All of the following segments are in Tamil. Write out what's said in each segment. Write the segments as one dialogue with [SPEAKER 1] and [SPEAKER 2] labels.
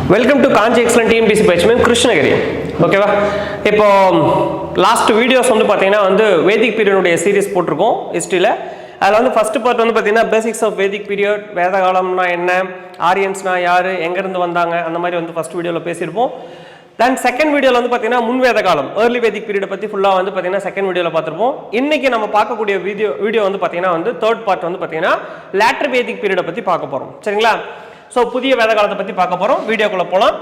[SPEAKER 1] Welcome to Kanchi excellent TNPSC batchman Krishnagiri. ஓகேவா, இப்போ லாஸ்ட் வீடியோஸ் வந்து பார்த்தீங்கன்னா வேதிக் பீரியடுடைய சீரிஸ் போட்டிருக்கோம் ஹிஸ்ட்ரியில். அதில் ஃபர்ஸ்ட் பார்ட் பார்த்தீங்கன்னா பேசிக்ஸ் ஆஃப் வேதிக் பீரியட், வேத காலம்னா என்ன, ஆரியன்ஸ்னா யார், எங்கேருந்து வந்தாங்க, அந்த மாதிரி ஃபர்ஸ்ட் வீடியோவில் பேசியிருப்போம். தென் செகண்ட் வீடியோவில் பார்த்தீங்கன்னா முன்வேத காலம், ஏர்லி வேதிக் பீரியடை பற்றி ஃபுல்லாக பார்த்தீங்கன்னா செகண்ட் வீடியோவில் பார்த்துருப்போம். இன்னைக்கு நம்ம பார்க்கக்கூடிய வீடியோ பார்த்தீங்கன்னா தேர்ட் பார்ட் பார்த்தீங்கன்னா லேட்டர் வேதிக் பீரியடை பற்றி பார்க்க போகிறோம். சரிங்களா? ஸோ புதிய வேத காலத்தை பற்றி பார்க்க போகிறோம். வீடியோக்குள்ளே போகலாம்.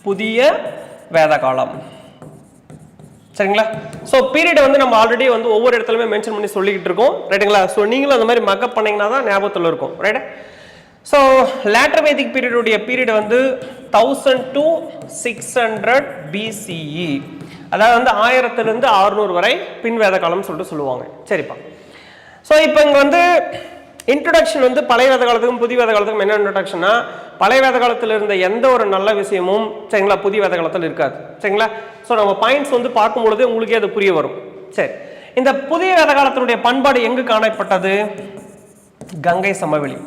[SPEAKER 1] புதிய வேத காலம். சரிங்களா? ஸோ பீரியட் நம்ம ஆல்ரெடி ஒவ்வொரு இடத்துலையுமே மென்ஷன் பண்ணி சொல்லிக்கிட்டு இருக்கோம். ரைட்டுங்களா? ஸோ நீங்களும் அந்த மாதிரி மக்கப் பண்ணிங்கன்னா தான் ஞாபகத்தில் இருக்கும். ரைட்டு? ஸோ லேட்டர் வேதிக் பீரியடுடைய பீரியட் 1000 to 600 BCE, அதாவது 1000 to 600 வரை பின் வேத காலம்னு சொல்லிட்டு சொல்லுவாங்க. சரிப்பா. ஸோ இப்போ இங்கே இன்ட்ரடக்ஷன் பழைய வேத காலத்துக்கும் புதிய வேத காலத்துக்கும் என்ன இன்ட்ரடக்ஷன்னா, பழைய வேத காலத்தில் இருந்த எந்த ஒரு நல்ல விஷயமும் சரிங்களா புதிய வேத காலத்தில் இருக்காது. சரிங்களா? ஸோ நம்ம பாயிண்ட்ஸ் பார்க்கும்பொழுது உங்களுக்கே அது புரிய வரும். சரி, இந்த புதிய வேத காலத்தினுடைய பண்பாடு எங்கு காணப்பட்டது? கங்கை சமவெளி.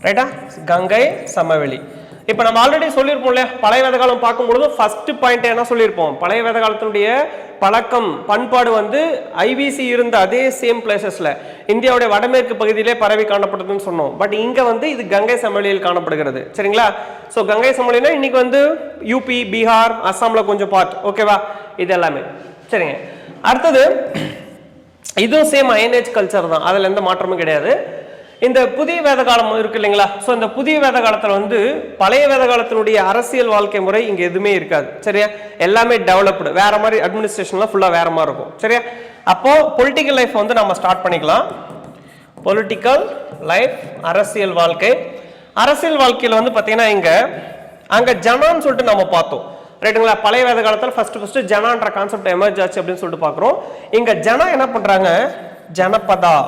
[SPEAKER 1] ரைட்டா? கங்கை சமவெளி. இப்போ நம்ம ஆல்ரெடி சொல்லியிருப்போம் இல்லையா, பழைய வேத காலம் பார்க்கும்பொழுது ஃபர்ஸ்ட் பாயிண்ட் என்ன சொல்லியிருப்போம், பழைய வேத காலத்தினுடைய பழக்கம் பண்பாடு ஐபிசி இருந்த அதே சேம் பிளேசஸ்ல இந்தியாவுடைய வடமேற்கு பகுதியிலே பரவி காணப்பட்டதுன்னு சொன்னோம். பட் இங்க இது கங்கை சமவெளியில் காணப்படுகிறது. சரிங்களா? ஸோ கங்கை சமவெளினா இன்னைக்கு யூபி, பீகார், அஸ்ஸாம்ல கொஞ்சம் பார்ட். ஓகேவா? இது எல்லாமே சரிங்க. அடுத்தது இதுவும் சேம் அயனேஜ் கல்ச்சர் தான், அதுல எந்த மாற்றமும் கிடையாது. இந்த புதிய வேத காலம் இருக்கு இல்லைங்களா? ஸோ இந்த புதிய வேத காலத்தில் பழைய வேத காலத்தினுடைய அரசியல் வாழ்க்கை முறை இங்கே எதுவுமே இருக்காது. சரியா? எல்லாமே டெவலப்டு, வேற மாதிரி அட்மினிஸ்ட்ரேஷன்லாம் ஃபுல்லாக வேற மாதிரி இருக்கும். சரியா? அப்போ பொலிட்டிக்கல் லைஃப் நம்ம ஸ்டார்ட் பண்ணிக்கலாம். பொலிட்டிக்கல் லைஃப், அரசியல் வாழ்க்கை. அரசியல் வாழ்க்கையில் பார்த்தீங்கன்னா அங்கே ஜனான்னு சொல்லிட்டு நம்ம பார்த்தோம். ரைட்டுங்களா? பழைய வேத காலத்தில் ஃபர்ஸ்ட் ஜனான்ற கான்செப்ட் எமர்ஜ் ஆச்சு அப்படின்னு சொல்லிட்டு பார்க்குறோம். இங்கே ஜனா என்ன பண்ணுறாங்க, ஜனபதா,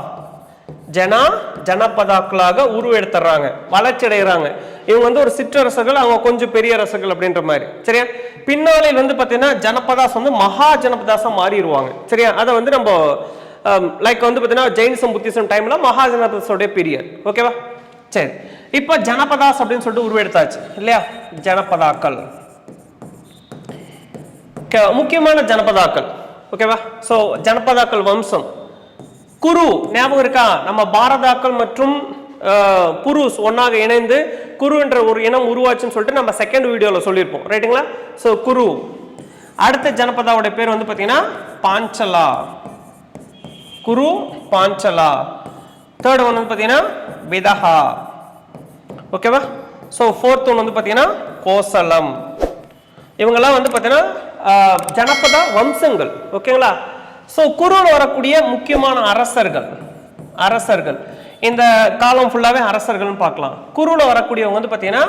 [SPEAKER 1] ஜனபதாக்களாக உருவெடுத்துறாங்க, வளர்ச்சி அடைகிறாங்க. இவங்க ஒரு சிற்றரசர்கள், அவங்க கொஞ்சம் பெரிய அரசர்கள் அப்படின்ற மாதிரி. சரியா? பின்னாளில் பார்த்தீங்கன்னா ஜனபதாஸ் மகா ஜனபதாஸா மாறிடுவாங்க. சரியா? அதை நம்ம லைக் பார்த்தீங்கன்னா ஜெயினிசம் புத்திசம் டைம்ல மகா ஜனபதாஸோடைய பீரியட். ஓகேவா? சரி, இப்போ ஜனபதாஸ் அப்படின்னு சொல்லிட்டு உருவெடுத்தாச்சு இல்லையா? ஜனபதாக்கள் முக்கியமான ஜனபதாக்கள். ஓகேவா? ஸோ ஜனபதாக்கள் வம்சம். குரு ஞாபகம் இருக்கா? நம்ம பாரதாக்கள் மற்றும் புருஷ் ஒன்னாக இணைந்து குரு என்ற ஒரு இனம் உருவாச்சுன்னு சொல்லிட்டு நம்ம செகண்ட் வீடியோல சொல்லியிருப்போம். ரைட்டுங்களா? ஸோ குரு. அடுத்த ஜனபதாவோட பேர் பார்த்தீங்கன்னா பாஞ்சலா. குரு, பாஞ்சலா. தேர்ட் ஒன் பார்த்தீங்கன்னா விதஹா. ஓகேவா? ஸோ ஃபோர்த் ஒன் பார்த்தீங்கன்னா கோசலம். இவங்கெல்லாம் பார்த்தீங்கன்னா ஜனபத வம்சங்கள். ஓகேங்களா? ஸோ குருவில் வரக்கூடிய முக்கியமான அரசர்கள் இந்த காலம் ஃபுல்லாகவே அரசர்கள்னு பார்க்கலாம். குருவில் வரக்கூடியவங்க பார்த்தீங்கன்னா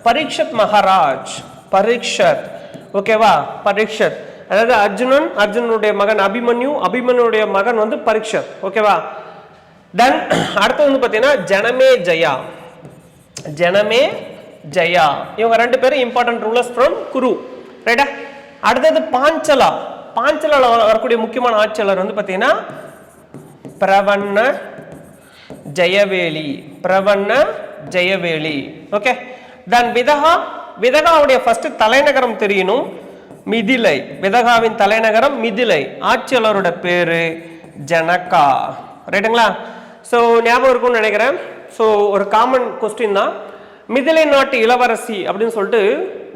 [SPEAKER 1] பரீட்சத் மகாராஜ். பரீட்சத். ஓகேவா? பரீட்சத் அதாவது அர்ஜுனனுடைய மகன் அபிமன்யு, அபிமன்யுடைய மகன் பரீட்சத். ஓகேவா? தென் அடுத்து பார்த்தீங்கன்னா ஜனமே ஜயா. இவங்க ரெண்டு பேரும் இம்பார்ட்டன்ட் ரூலர்ஸ் ஃப்ரம் குரு. ரைட்டா? அடுத்தது பாஞ்சலா. பாஞ்சலால வரக்கூடிய முக்கியமான ஆட்சியாளர் பார்த்தீங்கன்னா பிரவண்ண ஜெயவேலி. ஓகே. தென் விதகாவுடைய ஃபர்ஸ்ட் தலைநகரம் தெரியணும், மிதிலை. விதகாவின் தலைநகரம் மிதிலை. ஆட்சியாளரோட பேரு ஜனகா. ரைட்டுங்களா? ஸோ ஞாபகம் இருக்கும்னு நினைக்கிறேன். ஸோ ஒரு காமன் கொஸ்டின் தான். மிதிலை நாட்டு இளவரசி அப்படின்னு சொல்லிட்டு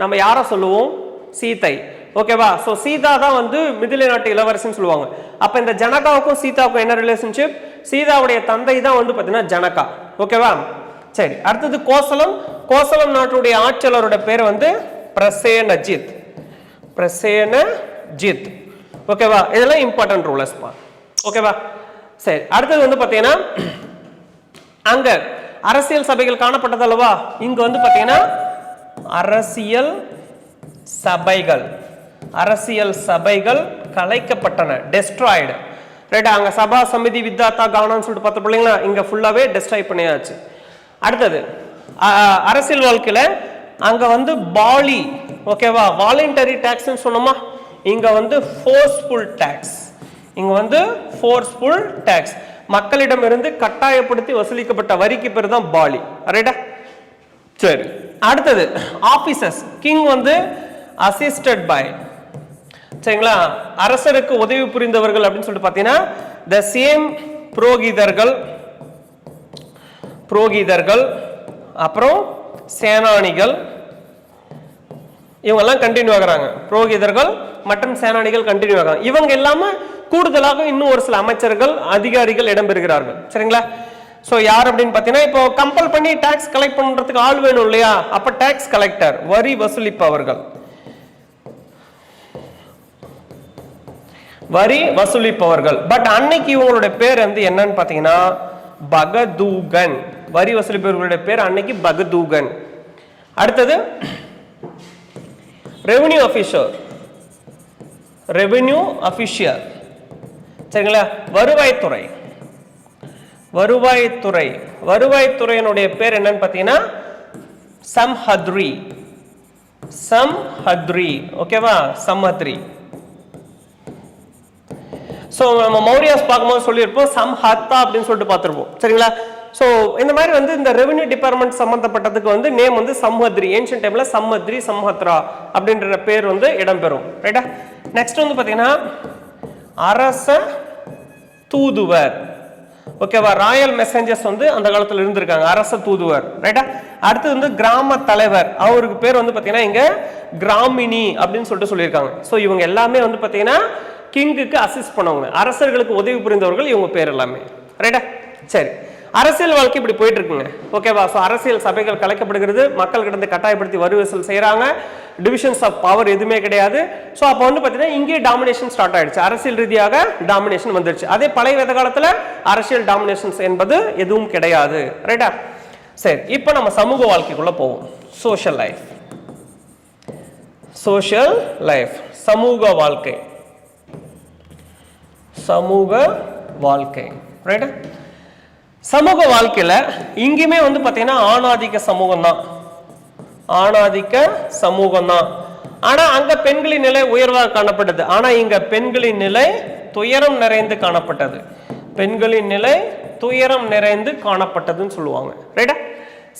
[SPEAKER 1] நம்ம யாரை சொல்லுவோம்? சீதை. ஓகேவா? சோ சீதா தான் மிதிலை நாட்டு இளவரசின்னு சொல்லுவாங்க. அப்ப இந்த ஜனகாவுக்கும் சீதாவுக்கும் என்ன ரிலேஷன்ஷிப்? சீதாவுடைய தந்தை தான் பார்த்தீங்கன்னா ஜனகா. ஓகேவா? சரி, அடுத்தது கோசலம். கோசலம் நாட்டுடைய ஆட்சியாளரோட பேர் பிரசேனஜித். ஓகேவா? இதெல்லாம் இம்பார்ட்டன்ட் ரூலர்ஸ் பா. ஓகேவா? சரி, அடுத்தது பார்த்தீங்கன்னா அங்க அரசியல் சபைகள் காணப்பட்டது அல்லவா? இங்க பார்த்தீங்கன்னா அரசியல் சபைகள் கலைக்கப்பட்டன, டெஸ்ட்ராய்டு. ரைட்டா? அங்க சபா சமிதி வித்தாத்தா கானான்னு சொல்லிட்டு பார்த்த பிள்ளைங்களா, இங்க ஃபுல்லாவே டெஸ்ட்ராய் பண்ணியாச்சு. அடுத்தது அரசியல் வாழ்க்கையில அங்க பாலி. ஓகேவா? வாலண்டரி டாக்ஸ்ன்னு சொன்னோமா, இங்க ஃபோர்ஸ்ஃபுல் டாக்ஸ். ஃபோர்ஸ்ஃபுல் டாக்ஸ், மக்களிடமிருந்து கட்டாயப்படுத்தி வசூலிக்கப்பட்ட வரிக்கு பேர் தான் பாலி. ரைட்டா? சரி, அடுத்தது ஆபீசர்ஸ். கிங் வந்து அசிஸ்டட் பை, சரிங்களா, அரசருக்கு உதவி புரிந்தவர்கள் அப்படின்னு சொல்லிட்டு பார்த்தீங்கன்னா த சேம் புரோகிதர்கள், புரோகிதர்கள், அப்புறம் சேனானிகள், இவங்கெல்லாம் கண்டினியூ ஆகுறாங்க. புரோகிதர்கள் மற்றும் சேனானிகள் கண்டினியூ ஆகுறாங்க. இவங்க இல்லாம கூடுதலாக இன்னும் ஒரு சில அமைச்சர்கள், அதிகாரிகள் இடம்பெறுகிறார்கள். சரிங்களா? ஸோ யார் அப்படின்னு பார்த்தீங்கன்னா, இப்போ கம்பல் பண்ணி டாக்ஸ் கலெக்ட் பண்றதுக்கு ஆள் வேணும் இல்லையா? அப்ப டாக்ஸ் கலெக்டர், வரி வசூலிப்பவர்கள், வரி வசூலிப்பவர்கள். பட் அன்னைக்கு இவங்களுடைய பேர் வந்து என்னன்னு பார்த்தீங்கன்னா பகதூகன். வரி வசூலிப்பவர்களுடைய பேர் அன்னைக்கு பகதூகன். அடுத்தது ரெவென்யூ ஆஃபீஸர், ரெவென்யூ அபிஷியல், சரிங்களா, வருவாய்த்துறை, வருவாய்த்துறை, வருவாய்த்துறையினுடைய பேர் என்னன்னு பார்த்தீங்கன்னா சம்ஹத்ரி, சம்ஹத்ரி, ஓகேவா, சம்ஹத்ரி. ஸோ நம்ம மௌரியாஸ் பார்க்கும்போது சொல்லியிருப்போம் சம்ஹத்தா அப்படின்னு சொல்லிட்டு பார்த்துருப்போம். சரிங்களா? ஸோ இந்த மாதிரி வந்து இந்த ரெவென்யூ டிபார்ட்மெண்ட் சம்பந்தப்பட்டதுக்கு வந்து நேம் வந்து சம்ஹத்ரி. ஏன்ஷியன்ட் டைம்ல சம்ஹத்ரி, சம்ஹத்ரா அப்படின்ற பேர் வந்து இடம்பெறும். ரைட்டா? நெக்ஸ்ட் வந்து பார்த்தீங்கன்னா அரச தூதுவர், ஓகேவா, ராயல் மெசஞ்சர்ஸ் வந்து அந்த காலத்தில் இருந்திருக்காங்க, அரச தூதுவர். ரைட்டா? அடுத்து வந்து கிராம தலைவர், அவருக்கு பேர் வந்து பார்த்தீங்கன்னா இங்க கிராமினி அப்படின்னு சொல்லிட்டு சொல்லியிருக்காங்க. ஸோ இவங்க எல்லாமே வந்து பார்த்தீங்கன்னா கிங்குக்கு அசிஸ்ட் பண்ணவங்க, அரசர்களுக்கு உதவி புரிந்தவர்கள், இவங்க பேர் எல்லாமே. ரைட்டா? சரி, அரசியல் வாழ்க்கை இப்படி போயிட்டு இருக்குங்க. ஓகேவா? ஸோ அரசியல் சபைகள் கலைக்கப்படுகிறது, மக்கள் கிட்ட கட்டாயப்படுத்தி வரி வசூல் செய்யறாங்க, டிவிஷன்ஸ் ஆஃப் பவர் எதுவுமே கிடையாது. ஸோ அப்போ வந்து பார்த்தீங்கன்னா இங்கே டாமினேஷன் ஸ்டார்ட் ஆயிடுச்சு, அரசியல் ரீதியாக டாமினேஷன் வந்துருச்சு. அதே பழைய வேத காலத்தில் அரசியல் டாமினேஷன்ஸ் என்பது எதுவும் கிடையாது. ரைட்டா? சரி, இப்போ நம்ம சமூக வாழ்க்கைக்குள்ள போவோம். சோஷியல் லைஃப், சோஷியல் லைஃப், சமூக வாழ்க்கை, சமூக வாழ்க்கை. ரைட்டா? சமூக வாழ்க்கையில இங்கேயுமே வந்து பார்த்தீங்கன்னா ஆணாதிக்க சமூகம் தான், ஆணாதிக்க சமூகம் தான். ஆனா அங்க பெண்களின் நிலை உயர்வாக காணப்பட்டது, ஆனா இங்க பெண்களின் நிலை துயரம் நிறைந்து காணப்பட்டது, பெண்களின் நிலை துயரம் நிறைந்து காணப்பட்டதுன்னு சொல்லுவாங்க. ரைட்டா?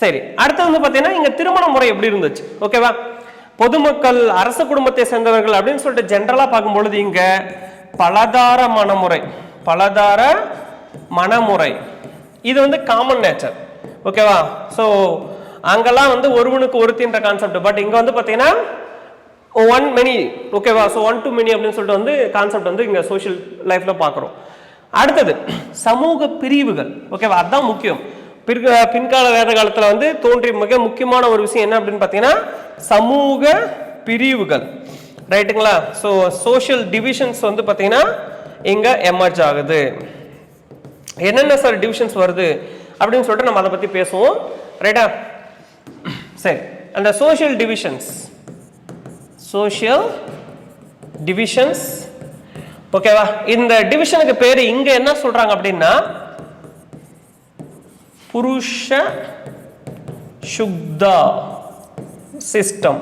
[SPEAKER 1] சரி, அடுத்து வந்து பார்த்தீங்கன்னா இங்க திருமண முறை எப்படி இருந்துச்சு? ஓகேவா? பொதுமக்கள், அரச குடும்பத்தை சேர்ந்தவர்கள் அப்படின்னு சொல்லிட்டு ஜென்ரலா பார்க்கும்பொழுது இங்க பலதார மணமுறை, பலதார மணமுறை, இது வந்து காமன் நேச்சர். ஓகேவா? ஸோ அங்கெல்லாம் வந்து ஒருவனுக்கு ஒருத்தின்ற கான்செப்ட். பட் இங்க வந்து பார்த்தீங்கன்னா ஒன் மெனி, ஓகேவா? ஸோ ஒன் டு மெனி அப்படின்னு சொல்லிட்டு வந்து கான்செப்ட் வந்து இங்க சோஷியல் லைஃப்ல பார்க்குறோம். அடுத்தது சமூக பிரிவுகள். ஓகேவா? அதுதான் முக்கியம். பின்கால வேத காலத்தில் வந்து தோன்றிய மிக முக்கியமான ஒரு விஷயம் என்ன அப்படின்னு பார்த்தீங்கன்னா சமூக பிரிவுகள். ரைட்டுங்களா? ஸோ சோஷியல் டிவிஷன்ஸ் வந்து பார்த்தீங்கன்னா இங்க எமர்ஜ் ஆகுது. என்னென்ன சார் டிவிஷன்ஸ் வருது அப்படின்னு சொல்லிட்டு நம்ம அதை பத்தி பேசுவோம். ரைட்டா? சரி, அந்த சோஷியல் டிவிஷன்ஸ், சோஷியல் டிவிஷன்ஸ், ஓகேவா? இந்த டிவிஷனுக்கு பேரு இங்க என்ன சொல்றாங்க அப்படின்னா புருஷ சுக்தா சிஸ்டம்,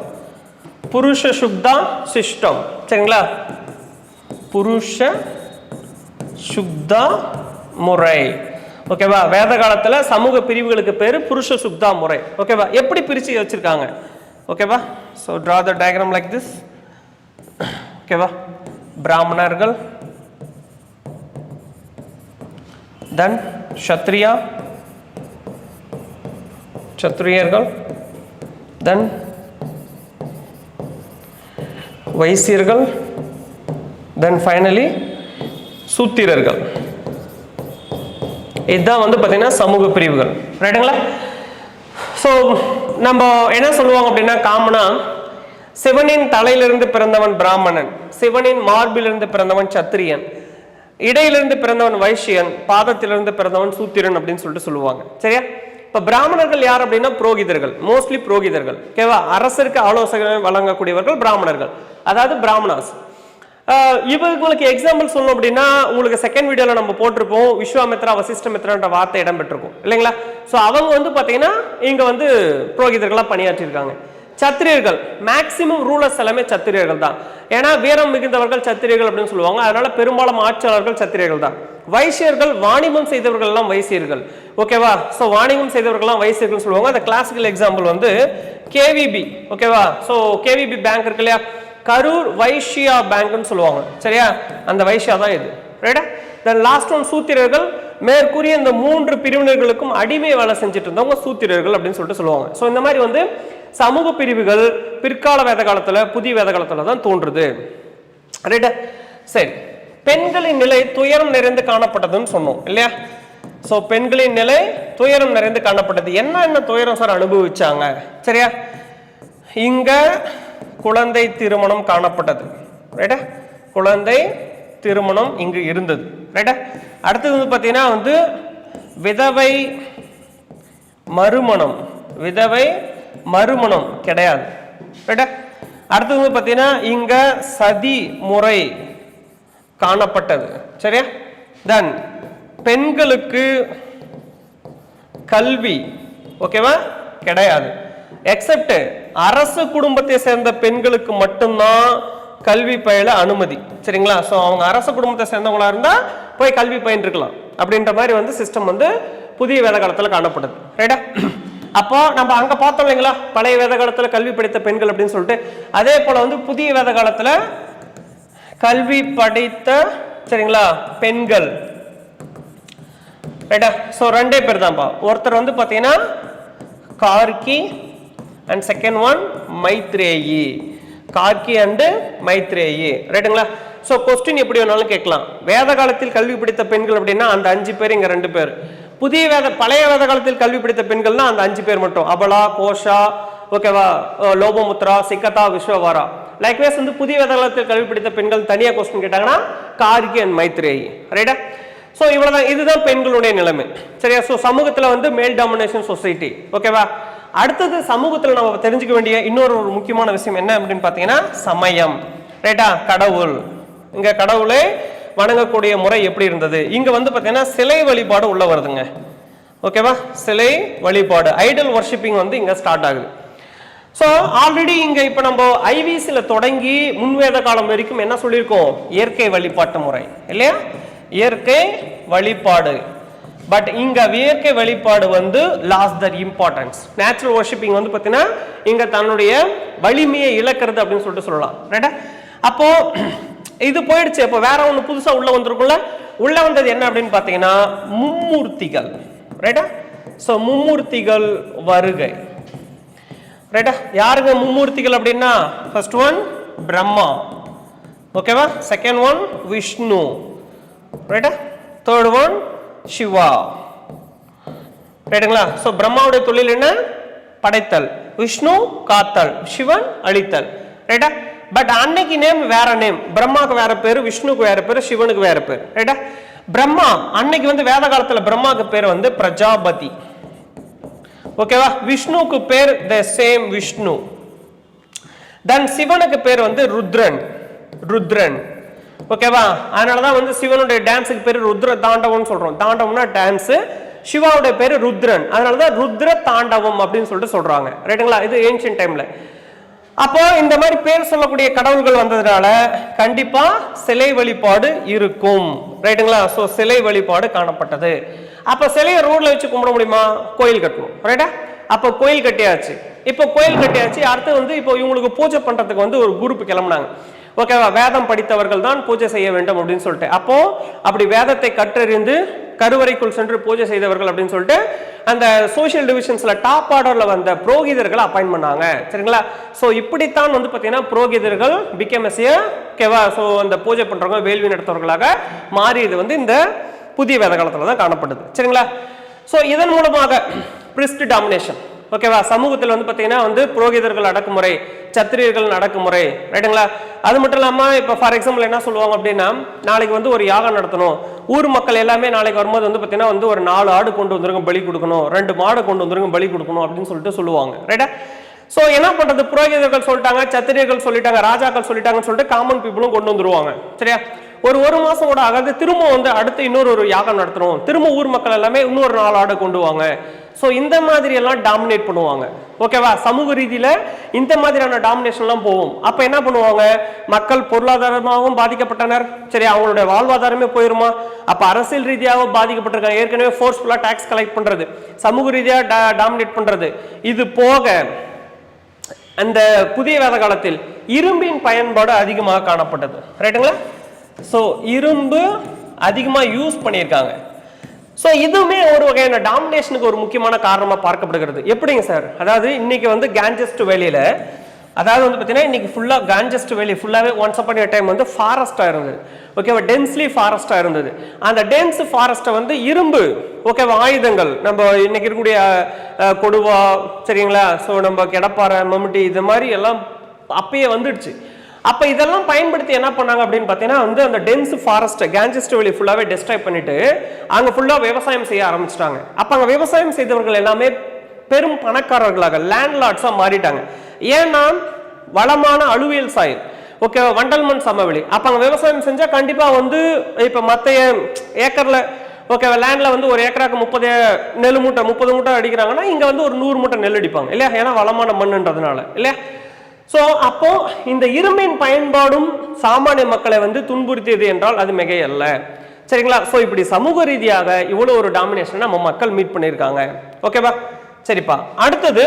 [SPEAKER 1] புருஷ சுக்தா சிஸ்டம். சரிங்களா? புருஷ சுக்தா முறை. ஓகேவா? வேத காலத்துல சமூக பிரிவுகளுக்கு பேரு புருஷ சுக்தா முறை. ஓகேவா? எப்படி பிரிச்சு வச்சிருக்காங்க? ஓகேவா? So draw the diagram like this. ஓகேவா? பிராமணர்கள், then Kshatriya, க்ஷத்ரியர்கள், then வைசியர்கள், then finally சூத்திரர்கள். இதுதான் வந்து பார்த்தீங்கன்னா சமூக பிரிவுகள். ரைட்டுங்களா? ஸோ நம்ம என்ன சொல்லுவாங்க அப்படின்னா காமனா சிவனின் தலையிலிருந்து பிறந்தவன் பிராமணன், சிவனின் மார்பிலிருந்து பிறந்தவன் சத்திரியன், இடையிலிருந்து பிறந்தவன் வைசியன், பாதத்திலிருந்து பிறந்தவன் சூத்திரன் அப்படின்னு சொல்லிட்டு சொல்லுவாங்க. சரியா? இப்போ பிராமணர்கள் யார் அப்படின்னா புரோகிதர்கள், மோஸ்ட்லி புரோகிதர்கள். ஓகேவா? அரசருக்கு ஆலோசனை வழங்கக்கூடியவர்கள் பிராமணர்கள், அதாவது பிராமணாஸ். இவங்களுக்கு எக்ஸாம்பிள் சொல்லணும் அப்படின்னா உங்களுக்கு செகண்ட் வீடியோல நம்ம போட்டிருப்போம், விஸ்வாமித்ரா வசிஷ்டமித்ரான்ற வார்த்தை இடம்பெற்றிருக்கும் இல்லைங்களா? ஸோ அவங்க வந்து பார்த்தீங்கன்னா இங்க வந்து புரோகிதர்களாக பணியாற்றிருக்காங்க. சத்திரியர்கள், மேக்சிமம் ரூலர்ஸ் எல்லாமே சத்திரியர்கள் தான். ஏன்னா வீரம் மிகுந்தவர்கள் சத்திரியர்கள் அப்படின்னு சொல்லுவாங்க. அதனால பெரும்பாலும் ஆட்சியாளர்கள் சத்திரியர்கள் தான். வைசியர்கள் வாணிபம் செய்தவர்கள் எல்லாம் வைசியர்கள். ஓகேவா? ஸோ வாணிபம் செய்தவர்கள்லாம் வைசியர்கள் சொல்லுவாங்க. அந்த கிளாசிக்கல் எக்ஸாம்பிள் வந்து கேவிபி. ஓகேவா? ஸோ கேவிபி பேங்க் இருக்கு இல்லையா, கரூர் வைஷ்யா பேங்க்னு சொல்லுவாங்க. சரியா? அந்த வைஷ்யா தான் இது. ரைட்டா? தென் லாஸ்ட் ஒன் சூத்திரர்கள். மேற்கூறிய இந்த 3 பிரிவினர்களுக்கும் அடிமை வேலை செஞ்சுட்டு இருந்தவங்க சூத்திரர்கள் அப்படின்னு சொல்லிட்டு சொல்லுவாங்க. ஸோ இந்த மாதிரி வந்து சமூக பிரிவுகள் பிற்கால வேத காலத்துல புதிய வேத காலத்துல தான் தோன்றுது. ரைட்டா? சரி, பெண்களின் நிலை துயரம் நிறைந்து காணப்பட்டதுன்னு சொன்னோம் இல்லையா? ஸோ பெண்களின் நிலை துயரம் நிறைந்து காணப்பட்டது. என்ன துயரம் சார் அனுபவிச்சாங்க? சரியா? இங்க குழந்தை திருமணம் காணப்பட்டது. ரைட்டா? குழந்தை திருமணம் இங்கு இருந்தது. ரைட்டா? அடுத்தது வந்து பார்த்தீங்கன்னா வந்து விதவை மறுமணம். விதவை மறுமணம் கிடையாது. ரைட்டா? அடுத்தது வந்து பார்த்தீங்கன்னா இங்க சதி முறை காணப்பட்டது. சரியா? தென் பெண்களுக்கு கல்வி ஓகேவா கிடையாது. எக்ஸப்ட் அரசு குடும்பத்தை சேர்ந்த பெண்களுக்கு மட்டும்தான் கல்வி பயில அனுமதி. சரிங்களா? ஸோ அவங்க அரச குடும்பத்தை சேர்ந்தவங்களா இருந்தா போய் கல்வி பயின்றுக்கலாம் அப்படின்ற மாதிரி வந்து சிஸ்டம் வந்து புதிய வேத காலத்துல காணப்படுது. ரைட்டா? அப்போ நம்ம அங்க பார்த்தோம் இல்லைங்களா, பழைய வேத காலத்துல கல்வி படித்த பெண்கள் அப்படின்னு சொல்லிட்டு. அதே போல வந்து புதிய வேத காலத்துல கல்வி படித்த சரிங்களா பெண்கள். ரைட்டா? ஸோ 2 பேர் தான்ப்பா. ஒருத்தர் வந்து பார்த்தீங்கன்னா Gargi and second one Maitreyi. Gargi and Maitreyi. ரைட்டுங்களா? ஸோ கொஸ்டின் எப்படி வேணாலும் கேட்கலாம். வேத காலத்தில் கல்வி படித்த பெண்கள் அப்படின்னா அந்த 5 பேர், இங்க 2 பேர். பழைய வேத காலத்தில் கல்வி படித்த பெண்கள்னா அந்த 5 பேர் மட்டும். அபலா, கோஷா, ஓகேவா, லோபமுத்ரா, சிக்கதா, விஸ்வவாரா. லைக்வைஸ் வந்து புதிய வேத காலத்தில் கல்வி படித்த பெண்கள் தனியா கொஸ்டின் கேட்டாங்கன்னா கார்கி அண்ட் மைத்ரேயி. ரைட்டா? ஸோ இவ்வளவுதான், இதுதான் பெண்களுடைய நிலைமை. சரியா? ஸோ சமூகத்துல வந்து மேல் டாமினேஷன் சொசைட்டி. ஓகேவா? அடுத்தது சமூகத்துல நம்ம தெரிஞ்சுக்க வேண்டிய இன்னொரு முக்கியமான விஷயம் என்ன அப்படின்னு பாத்தீங்கன்னா சமயம். ரைட்டா? கடவுள். இங்க கடவுளை வணங்கக்கூடிய முறை எப்படி இருந்தது? இங்க வந்து பாத்தீங்கன்னா சிலை வழிபாடு உள்ள வருதுங்க. ஓகேவா? சிலை வழிபாடு, ஐடல் வர்ஷிப்பிங் வந்து இங்க ஸ்டார்ட் ஆகுது. ஸோ ஆல்ரெடி இங்க இப்ப நம்ம ஐவிசில தொடங்கி முன்வேத காலம் வரைக்கும் என்ன சொல்லியிருக்கோம்? இயற்கை வழிபாட்டு முறை இல்லையா? இயற்கை வழிபாடு. பட் இங்க இயற்கை வழிபாடு வந்து லாஸ்ட் தர் இம்பார்ட்டன்ஸ். நேச்சுரல் வர்ஷிப்பிங் வந்து பார்த்தீங்கன்னா இங்க தன்னுடைய வலிமையை இழக்கிறது அப்படின்னு சொல்லிட்டு சொல்லலாம். ரைட்டா? அப்போ இது போயிடுச்சு. அப்போ வேற ஒன்று புதுசா உள்ள வந்திருக்கும்ல. உள்ள வந்தது என்ன அப்படின்னு பார்த்தீங்கன்னா மும்மூர்த்திகள். ரைட்டா? ஸோ மும்மூர்த்திகள் வருகை. ரைட்டா? யாருங்க மும்மூர்த்திகள் அப்படின்னா ஃபர்ஸ்ட் ஒன் பிரம்மா. ஓகேவா? Second one Vishnu. ரைட்டா? Third one Shiva. ரைட்டுங்களா? ஸோ பிரம்மாவுடைய தொழில் என்ன? படைத்தல். விஷ்ணு காத்தல், சிவன் அழித்தல். ரைட்டா? பட் அன்னைக்கு நேம் வேற நேம். பிரம்மாக்கு வேற பேரு, விஷ்ணுக்கு வேற பேரு, சிவனுக்கு வேற பேரு. ரைட்டா? பிரம்மா அன்னைக்கு வந்து வேத காலத்துல பிரம்மாக்கு பேர் வந்து பிரஜாபதி. ஓகேவா? விஷ்ணுக்கு பேர் த சேம் விஷ்ணு. தென் சிவனுக்கு பேர் வந்து ருத்ரன். ருத்ரன். ஓகேவா? அதனாலதான் வந்து சிவனுடைய டான்ஸுக்கு பேரு ருத்ர தாண்டவம்னு சொல்றோம். தாண்டவம்னா டான்ஸ். சிவாவுடைய பேரு ருத்ரன். அதனாலதான் ருத்ர தாண்டவம் அப்படின்னு சொல்லிட்டு சொல்றாங்க. ரைட்டுங்களா? இது ஏன்ஷியன்ட் டைம்ல. அப்போ இந்த மாதிரி பேர் சொல்லக்கூடிய கடவுள்கள் வந்ததுனால கண்டிப்பா சிலை வழிபாடு இருக்கும். ரைட்டுங்களா? சோ சிலை வழிபாடு காணப்பட்டது. அப்ப சிலையை ரோட்ல வச்சு கும்பிட முடியுமா? கோயில் கட்டணும். ரைட்டா? அப்ப கோயில் கட்டியாச்சு. இப்போ கோயில் கட்டியாச்சு. அடுத்து வந்து இப்போ இவங்களுக்கு பூஜை பண்றதுக்கு வந்து ஒரு குரூப் கிளம்புனாங்க. ஓகேவா? வேதம் படித்தவர்கள் தான் பூஜை செய்ய வேண்டும் அப்படின்னு சொல்லிட்டு. அப்போ அப்படி வேதத்தை கற்றறிந்து கருவறைக்குள் சென்று பூஜை செய்தவர்கள் அப்படின்னு சொல்லிட்டு அந்த சோசியல் டிவிஷன்ஸ்ல டாப் ஆர்டர்ல வந்த புரோகிதர்களை அப்பாயின்ட் பண்ணாங்க. சரிங்களா? ஸோ இப்படித்தான் வந்து பார்த்தீங்கன்னா புரோகிதர்கள் பிகேம் எஸ் ஓகேவா? ஸோ அந்த பூஜை பண்றவங்க வேள்வி நடத்துவர்களாக மாறியது வந்து இந்த புதிய வேத காலத்துல தான் காணப்படுது. சரிங்களா? ஸோ இதன் மூலமாக பிரிஸ்ட் டாமினேஷன். ஓகேவா? சமூகத்தில் வந்து பார்த்தீங்கன்னா வந்து புரோகிதர்கள் அடக்குமுறை, சத்திரியர்கள் அடக்குமுறை. ரைட்டுங்களா? அது மட்டும் இல்லாமல் இப்போ ஃபார் எக்ஸாம்பிள் என்ன சொல்லுவாங்க அப்படின்னா, நாளைக்கு வந்து ஒரு யாகம் நடத்தணும். ஊர் மக்கள் எல்லாமே நாளைக்கு வரும்போது வந்து பார்த்தீங்கன்னா வந்து ஒரு 4 ஆடு கொண்டு வந்துருங்க பலி கொடுக்கணும், 2 மாடு கொண்டு வந்துருங்க பலி கொடுக்கணும் அப்படின்னு சொல்லிட்டு சொல்லுவாங்க. ரைட்டா? ஸோ என்ன பண்றது? புரோகிதர்கள் சொல்லிட்டாங்க, சத்திரியர்கள் சொல்லிட்டாங்க, ராஜாக்கள் சொல்லிட்டாங்கன்னு சொல்லிட்டு காமன் பீப்புளும் கொண்டு வந்துருவாங்க. சரியா? ஒரு மாசம் கூட ஆகாது, திரும்ப வந்து அடுத்து இன்னொரு யாகம் நடத்தணும், திரும்ப ஊர் மக்கள் எல்லாமே இன்னொரு 4 ஆடு கொண்டு வாங்க. ஸோ இந்த மாதிரி எல்லாம் டாமினேட் பண்ணுவாங்க. ஓகேவா? சமூக ரீதியில் இந்த மாதிரியான டாமினேஷன்லாம் போகும். அப்போ என்ன பண்ணுவாங்க? மக்கள் பொருளாதாரமாகவும் பாதிக்கப்பட்டனர். சரி, அவங்களுடைய வாழ்வாதாரமே போயிருமா? அப்போ அரசியல் ரீதியாக பாதிக்கப்பட்டிருக்காங்க. ஏற்கனவே ஃபோர்ஸ்ஃபுல்லாக டாக்ஸ் கலெக்ட் பண்ணுறது, சமூக ரீதியாக டாமினேட் பண்ணுறது. இது போக அந்த புதிய வேத காலத்தில் இரும்பின் பயன்பாடு அதிகமாக காணப்பட்டது. ரைட்டுங்களா? ஸோ இரும்பு அதிகமாக யூஸ் பண்ணியிருக்காங்க. ஸோ இதுவுமே ஒரு வகையான டாமினேஷனுக்கு ஒரு முக்கியமான காரணமாக பார்க்கப்படுகிறது. எப்படிங்க சார்? அதாவது இன்னைக்கு வந்து கேஞ்சஸ்ட் வேலியில், அதாவது வந்து பார்த்தீங்கன்னா இன்னைக்கு ஃபுல்லாக கேஞ்சஸ்ட் வேலி ஃபுல்லாகவே ஒன்ஸ் அப்பான் எ டைம் வந்து ஃபாரஸ்ட்டாக இருந்தது. ஓகேவா? டென்ஸ்லி ஃபாரஸ்ட்டாக இருந்தது. அந்த டென்ஸ் ஃபாரஸ்ட்டை வந்து இரும்பு, ஓகேவா, ஆயுதங்கள், நம்ம இன்னைக்கு இருக்கக்கூடிய கொடுவா, சரிங்களா, ஸோ நம்ம கிடப்பாறை, மம்முட்டி, இது மாதிரி எல்லாம் அப்பயே வந்துடுச்சு. அப்போ இதெல்லாம் பயன்படுத்தி என்ன பண்ணாங்க அப்படின்னு பார்த்தீங்கன்னா வந்து அந்த டென்ஸ் ஃபாரஸ்ட் கேஞ்சஸ்ட் வேலி ஃபுல்லாகவே டெஸ்ட்ராய் பண்ணிட்டு அங்கே ஃபுல்லாக விவசாயம் செய்ய ஆரம்பிச்சிட்டாங்க. அப்போ அங்கே விவசாயம் செய்தவர்கள் எல்லாமே பெரும் பணக்காரர்களாக லேண்ட்லார்ட்ஸாக மாறிட்டாங்க. ஏன்னா வளமான அலுவியல் சாயில், ஓகே, வண்டல் மண் சமவெளி. அப்போ அங்கே விவசாயம் செஞ்சால் கண்டிப்பாக வந்து இப்போ மற்ற ஏக்கரில், ஓகே, லேண்டில் வந்து ஒரு ஏக்கராக்கு 30 நெல் மூட்டை 30 மூட்டை அடிக்கிறாங்கன்னா இங்கே வந்து ஒரு 100 மூட்டை நெல் அடிப்பாங்க இல்லையா? ஏன்னா வளமான மண்ணுன்றதுனால இல்லையா? ஸோ அப்போ இந்த இரும்பின் பயன்பாடும் சாமானிய மக்களை வந்து துன்புறுத்தியது என்றால் அது மிகையல்ல. சரிங்களா? ஸோ இப்படி சமூக ரீதியாக இவ்வளோ ஒரு டாமினேஷன் நம்ம மக்கள் மீட் பண்ணியிருக்காங்க. ஓகேவா? சரிப்பா. அடுத்தது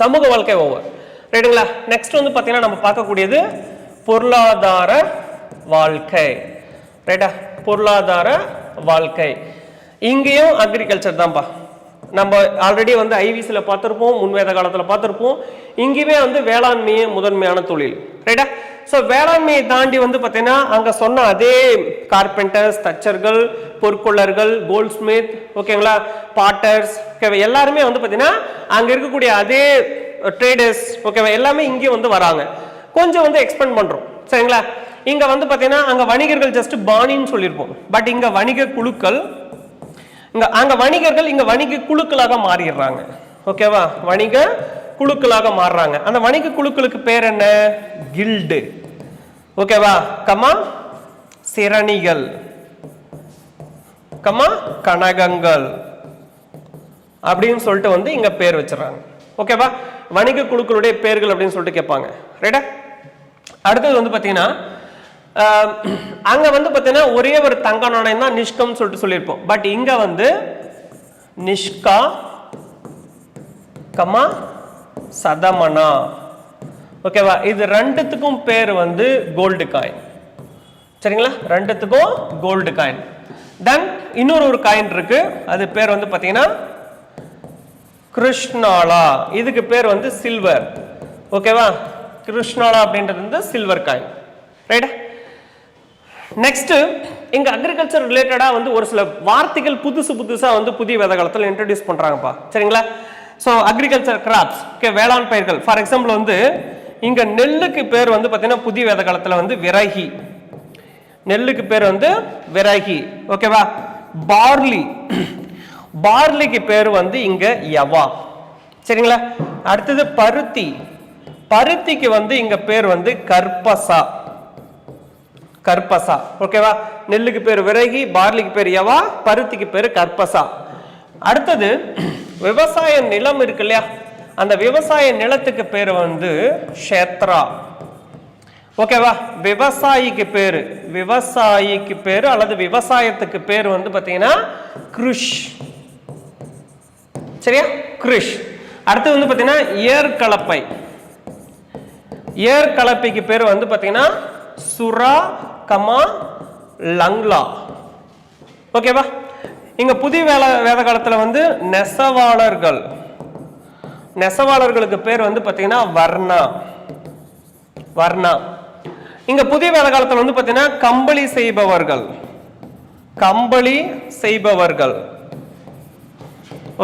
[SPEAKER 1] சமூக வாழ்க்கை ஓவர். ரைட்டுங்களா? நெக்ஸ்ட் வந்து பார்த்தீங்கன்னா நம்ம பார்க்கக்கூடியது பொருளாதார வாழ்க்கை. ரைட்டா? பொருளாதார வாழ்க்கை. இங்கேயும் அக்ரிகல்ச்சர் தான்ப்பா. நம்ம ஆல்ரெடி வந்து ஐவிசியில் பார்த்துருப்போம், முன்வேத காலத்தில் பார்த்துருப்போம். இங்கேயுமே வந்து வேளாண்மையே முதன்மையான தொழில். ரைட்டா? ஸோ வேளாண்மையை தாண்டி வந்து பார்த்தீங்கன்னா அங்கே சொன்ன அதே கார்பெண்டர்ஸ், தச்சர்கள், பொற்கொள்ளர்கள், கோல்ட் ஸ்மித், ஓகேங்களா, பாட்டர்ஸ், ஓகேவா, எல்லாருமே வந்து பார்த்தீங்கன்னா அங்கே இருக்கக்கூடிய அதே ட்ரேடர்ஸ், ஓகேவா, எல்லாமே இங்கே வந்து வராங்க. கொஞ்சம் வந்து எக்ஸ்பெண்ட் பண்ணுறோம். சரிங்களா? இங்கே வந்து பார்த்தீங்கன்னா அங்கே வணிகர்கள் ஜஸ்ட் பாணின்னு சொல்லியிருப்போம். பட் இங்கே வணிக குழுக்கள், அங்க வணிகர்கள் இங்க வணிக குழுக்களாக மாறிடுறாங்க. ஓகேவா? வணிக குழுக்களாக மாறுறாங்க. அந்த வணிக குழுக்களுக்கு பேர் என்ன? கில்டு. ஓகேவா? கமா சிரணிகள், கமா கனகங்கள் அப்படின்னு சொல்லிட்டு வந்து இங்க பேர் வச்சிடறாங்க. ஓகேவா? வணிக குழுக்களுடைய பேர்கள் அப்படின்னு சொல்லிட்டு கேட்பாங்க. ரைட்டா? அடுத்தது வந்து பாத்தீங்கன்னா அங்க வந்து பார்த்தீங்கன்னா ஒரே ஒரு தங்க நாணயம் தான் நிஷ்கம் சொல்லிட்டு சொல்லியிருப்போம். பட் இங்க வந்து நிஷ்கா, கமா சதமனா. ஓகேவா? இது ரெண்டுத்துக்கும் பேர் வந்து கோல்டு காயின். சரிங்களா? ரெண்டுத்துக்கும் கோல்டு காயின். தென் இன்னொரு காயின் இருக்கு, அது பேர் வந்து பார்த்தீங்கன்னா கிருஷ்ணாலா. இதுக்கு பேர் வந்து சில்வர். ஓகேவா? கிருஷ்ணாலா அப்படின்றது வந்து சில்வர் காயின். ரைட்டா? நெக்ஸ்ட் இங்க அக்ரிகல்ச்சர் ரிலேட்டடா வந்து ஒரு சில வார்த்தைகள் புதுசா வந்து புதிய வேத காலத்தில் இன்ட்ரோடியூஸ் பண்றாங்கப்பா. சரிங்களா? ஸோ அக்ரிகல்ச்சர் கிராப்ஸ், ஓகே, வேளாண் பயிர்கள். ஃபார் எக்ஸாம்பிள் வந்து இங்க நெல்லுக்கு பேர் வந்து பார்த்தீங்கன்னா புதிய வேத காலத்தில் வந்து விரகி. நெல்லுக்கு பேர் வந்து விரகி. ஓகேவா? பார்லி, பார்லிக்கு பேர் வந்து இங்க யவா. சரிங்களா? அடுத்தது பருத்தி. பருத்திக்கு வந்து இங்க பேர் வந்து கர்பசா. கர்பசா. ஓகேவா? நெல்லுக்கு பேர் விரகி, பார்லிக்கு பேர் யவா, பருத்திக்கு பேர் கர்பசா. அடுத்தது விவசாய நிலம் இருக்கு இல்லையா? அந்த விவசாய நிலத்துக்கு பேர் வந்து க்ஷேத்ரா. ஓகேவா? விவசாயிக்கு பேரு அல்லது விவசாயத்துக்கு பேர் வந்து பாத்தீங்கன்னா கிருஷ். சரியா? கிருஷ். அடுத்து வந்து பாத்தீங்கன்னா ஏர்கலப்பை. ஏர்கலப்பைக்கு பேர் வந்து பாத்தீங்கன்னா சுரா, கமா லங்லா. ஓகேவா? இங்க புதிய வேத காலத்துல வந்து நெசவாளர்கள். நெசவாளர்களுக்கு பேர் வந்து பாத்தீங்கன்னா வர்ணா. வர்ணா. இங்க புதிய வேத காலத்துல வந்து பாத்தீங்கன்னா கம்பளி செய்பவர்கள். கம்பளி செய்பவர்கள்.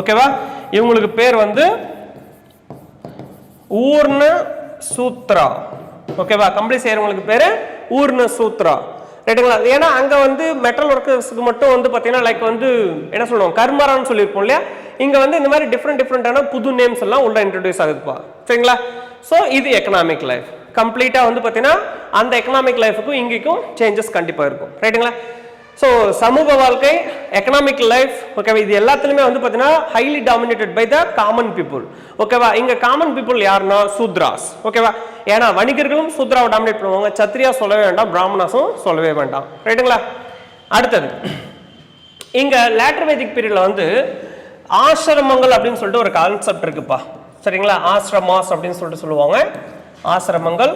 [SPEAKER 1] ஓகேவா? இவங்களுக்கு பேர் வந்து ஊர்ண சூத்ரா. ஓகேவா? கம்பளி செய்யறவங்களுக்கு பேரு ஊர்ண சூத்ரா. ரைட்டுங்களா? ஏன்னா அங்க வந்து மெட்டல் ஒர்க்கர்ஸ்க்கு மட்டும் வந்து பாத்தீங்கன்னா லைக் வந்து என்ன சொல்லுவோம், கர்மரான்னு சொல்லியிருப்போம் இல்லையா? இங்க வந்து இந்த மாதிரி டிஃப்ரெண்டான புது நேம்ஸ் எல்லாம் உள்ள இன்ட்ரோடியூஸ் ஆகுதுப்பா. சரிங்களா? ஸோ இது எக்கனாமிக் லைஃப். கம்ப்ளீட்டா வந்து பாத்தீங்கன்னா அந்த எக்கனாமிக் லைஃபுக்கும் இங்கேக்கும் சேஞ்சஸ் கண்டிப்பா இருக்கும். ரைட்டுங்களா? ஸோ சமூக வாழ்க்கை, எக்கனாமிக் லைஃப், ஓகேவா, இது எல்லாத்துலயுமே வந்து பார்த்தீங்கன்னா highly dominated by the common people. ஓகேவா, இங்க காமன் பீப்புள் யாருன்னா சூத்ராஸ். ஓகேவா, ஏன்னா வணிகர்களும் சூத்ராவை டாமினேட் பண்ணுவாங்க. சத்திரியா சொல்லவே வேண்டாம், பிராமணாஸும் சொல்லவே வேண்டாம். ரைட்டுங்களா? அடுத்தது, இங்க லேட்டர் வேதிக் பீரியட்ல வந்து ஆசிரமங்கள் அப்படின்னு சொல்லிட்டு ஒரு கான்செப்ட் இருக்குப்பா. சரிங்களா? ஆசிரமாஸ் அப்படின்னு சொல்லிட்டு சொல்லுவாங்க. ஆசிரமங்கள்.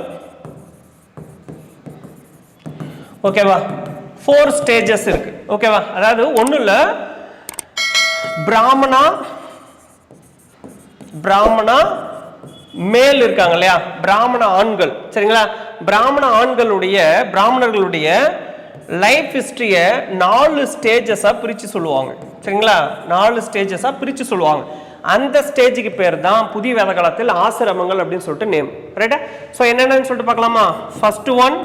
[SPEAKER 1] ஓகேவா, 4 ஸ்டேஜஸ் இருக்கு. ஓகேவா, அதாவது ஒண்ணும் இல்ல, பிராமணா மேல் இருக்காங்க இல்லையா, பிராமண ஆண்கள். சரிங்களா? பிராமணர்களுடைய லைஃப் ஹிஸ்டரிய 4 ஸ்டேஜஸா பிரிச்சு சொல்லுவாங்க. சரிங்களா? 4 ஸ்டேஜஸா பிரிச்சு சொல்லுவாங்க. அந்த ஸ்டேஜுக்கு பேர் தான் புதிய வேத காலத்தில் ஆசிரமங்கள் அப்படின்னு சொல்லிட்டு நேம். ரைட்டா? சோ என்னென்னு சொல்லிட்டு பார்க்கலாமா? ஃபர்ஸ்ட் ஒன்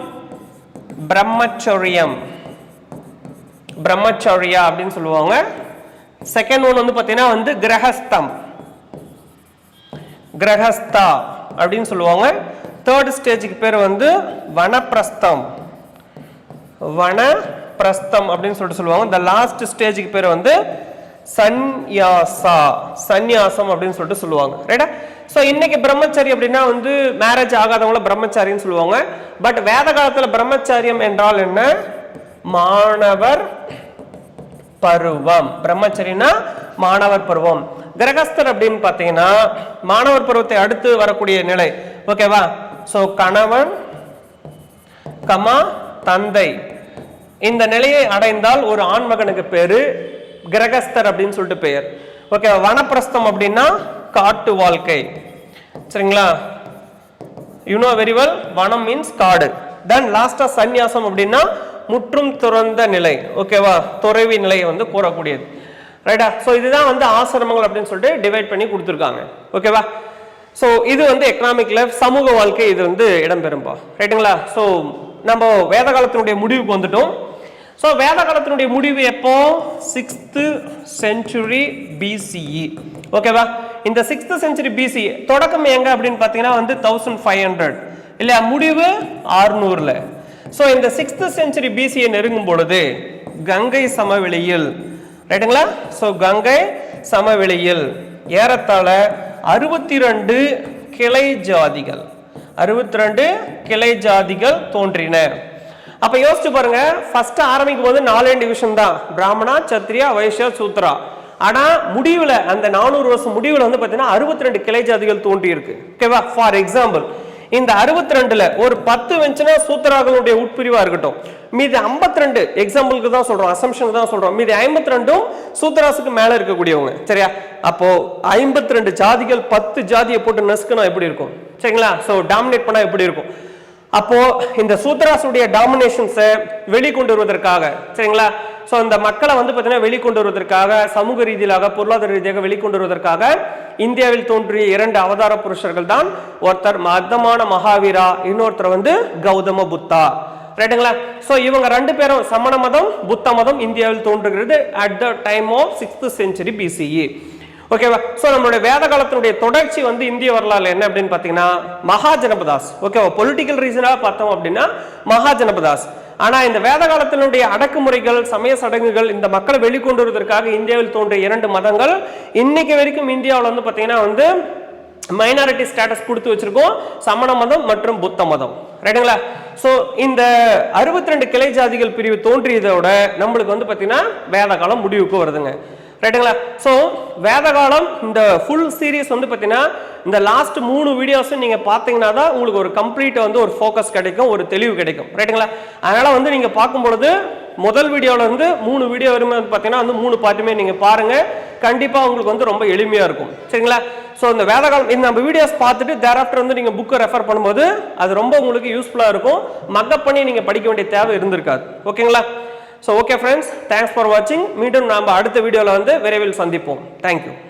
[SPEAKER 1] பிரம்மச்சர்யா அப்படின்னு சொல்லுவாங்க. செகண்ட் ஒன் வந்து பாத்தீங்கன்னா வந்து கிரகஸ்தா அப்படின்னு சொல்லுவாங்க. தேர்ட் ஸ்டேஜுக்கு பேர் வந்து வனப்பிரஸ்தம் அப்படின்னு சொல்லிட்டு சொல்லுவாங்க. இந்த லாஸ்ட் ஸ்டேஜுக்கு பேர் வந்து சந்நியாசம் அப்படின்னு சொல்லிட்டு சொல்லுவாங்க. ரைட்டா? சோ இன்னைக்கு பிரம்மச்சாரி அப்படின்னா வந்து மேரேஜ் ஆகாதவங்கள பிரம்மச்சாரின்னு சொல்லுவாங்க. பட் வேத காலத்துல பிரம்மச்சாரியம் என்றால் என்ன? மாணவர் பருவம். பிரம்மச்சரினா மாணவர் பருவம். கிரகஸ்தர் அப்படின்னு பாத்தீங்கன்னா மாணவர் பருவத்தை அடுத்து வரக்கூடிய நிலை. ஓகேவா? சோ கணவன் தந்தை இந்த நிலையை அடைந்தால் ஒரு ஆண்மகனுக்கு பேரு கிரகஸ்தர் அப்படின்னு சொல்லிட்டு பெயர். ஓகே, வனப்பிரஸ்தம் அப்படின்னா காட்டு வாழ்க்கை. சரிங்களா? யூ நோ வெரி வெல், வனம் மீன்ஸ் காடு. தென் லாஸ்டா சந்நியாசம் அப்படின்னா முற்றும் துறந்த நிலை. ஓகேவா, துறவி நிலையை வந்து கூறக்கூடியது. ரைட்டா? சோ இதுதான் வந்து ஆசிரமங்கள் அப்படின்னு சொல்லிட்டு டிவைட் பண்ணி கொடுத்துருக்காங்க. ஓகேவா? சோ இது வந்து எக்கனாமிக் லைஃப், சமூக வாழ்க்கை, இது வந்து இடம்பெறும்பா. ரைட்டுங்களா? சோ நம்ம வேத காலத்தினுடைய முடிவுக்கு வந்துட்டோம். ஸோ வேத காலத்தினுடைய முடிவு எப்போ? 6th century BCE. ஓகேவா? இந்த 6th century BCE தொடக்கம் எங்க அப்படின்னு பார்த்தீங்கன்னா வந்து 1500 இல்லையா, முடிவு 600ல. ஸோ இந்த 6th century BCE நெருங்கும் பொழுது கங்கை சமவெளியில், ரைட்டுங்களா? ஸோ கங்கை சமவெளியில் ஏறத்தாழ 62 கிளை ஜாதிகள் தோன்றின. அப்ப யோசிச்சு பாருங்க, ஃபர்ஸ்ட் ஆரம்பிக்கும் போது 4 டிவிஷன் தான், பிராமணா, சத்திரியா, வைஷ்யா, சூத்ரா. ஆனா முடிவுல அந்த 400 வருஷம் முடிவுல வந்து பாத்தீங்கன்னா 62 கிளை ஜாதிகள் தோன்றி இருக்கு. ஓகேவா? ஃபார் எக்ஸாம்பிள், இந்த 62ல ஒரு 10 வெஞ்சுனா சூத்ராக்களுடைய உட்பிரிவா இருக்கட்டும், மீதி 52 எக்ஸாம்பிளுக்கு தான் சொல்றோம், அசம்ஷனுக்கு தான் சொல்றோம், மீதி 52ம் சூத்ராஸுக்கு மேல இருக்கக்கூடியவங்க. சரியா? அப்போ 52 ஜாதிகள் 10 ஜாதியை போட்டு நசுக்குனா எப்படி இருக்கும்? சரிங்களா? சோ டாமினேட் பண்ணா எப்படி இருக்கும்? அப்போ இந்த சூத்ராஸுடைய டாமினேஷன்ஸை வெளிக்கொண்டு வருவதற்காக, சரிங்களா, சோ இந்த மக்களை வந்து பார்த்தீங்கன்னா வெளிக்கொண்டு வருவதற்காக, சமூக ரீதியாக பொருளாதார ரீதியாக வெளிக்கொண்டு வருவதற்காக இந்தியாவில் தோன்றிய 2 அவதார புருஷர்கள் தான், ஒருத்தர் மதமான மகாவீரா, இன்னொருத்தர் வந்து கௌதம புத்தா. ரைட்டுங்களா? சோ இவங்க 2 பேரும் சமண மதம், புத்த மதம் இந்தியாவில் தோன்றுகிறது at the time of 6th century BCE. ஓகேவா? சோ நம்மளுடைய வேத காலத்தினுடைய தொடர்ச்சி வந்து இந்திய வரலாறு என்ன அப்படின்னு பாத்தீங்கன்னா மகாஜனபதாஸ். ஓகேவா? பொலிட்டிக்கல் ரீசனா பார்த்தோம் அப்படின்னா மகாஜனபதாஸ். ஆனா இந்த வேத காலத்தினுடைய அடக்குமுறைகள், சமய சடங்குகள், இந்த மக்களை வெளிக்கொண்டு வருவதற்காக இந்தியாவில் தோன்றிய 2 மதங்கள் இன்னைக்கு வரைக்கும் இந்தியாவில் வந்து பாத்தீங்கன்னா வந்து மைனாரிட்டி ஸ்டேட்டஸ் கொடுத்து வச்சிருக்கோம், சமண மதம் மற்றும் புத்த மதம். ரைட்டுங்களா? சோ இந்த 62 கிளை ஜாதிகள் பிரிவு தோன்றியதோட நம்மளுக்கு வந்து பாத்தீங்கன்னா வேத காலம் முடிவுக்கு வருதுங்க. ரைட்டுங்களா? சோ வேத காலம் இந்த ஃபுல் சீரீஸ் வந்து பாத்தீங்கன்னா இந்த லாஸ்ட் 3 வீடியோஸும் நீங்க பாத்தீங்கன்னா தான் உங்களுக்கு ஒரு கம்ப்ளீட் வந்து ஒரு ஃபோக்கஸ் கிடைக்கும், ஒரு தெளிவு கிடைக்கும். ரைட்டுங்களா? அதனால வந்து நீங்க பார்க்கும் பொழுது முதல் வீடியோல இருந்து 3 வீடியோ வரைக்கும் பாத்தீங்கன்னா வந்து 3 பார்ட்டுமே நீங்க பாருங்க, கண்டிப்பா உங்களுக்கு வந்து ரொம்ப எளிமையா இருக்கும். சரிங்களா? சோ இந்த வேத காலம் இந்த நம்ம வீடியோஸ் பார்த்துட்டு தேராஃப்டர் வந்து நீங்க புக்கை ரெஃபர் பண்ணும்போது அது ரொம்ப உங்களுக்கு யூஸ்ஃபுல்லா இருக்கும். மக்கப் பண்ணி நீங்க படிக்க வேண்டிய தேவை இருந்திருக்காது. ஓகேங்களா? So okay friends, thanks for watching. மீண்டும் நாம அடுத்த வீடியோல வந்து விரைவில் சந்திப்போம். Thank you.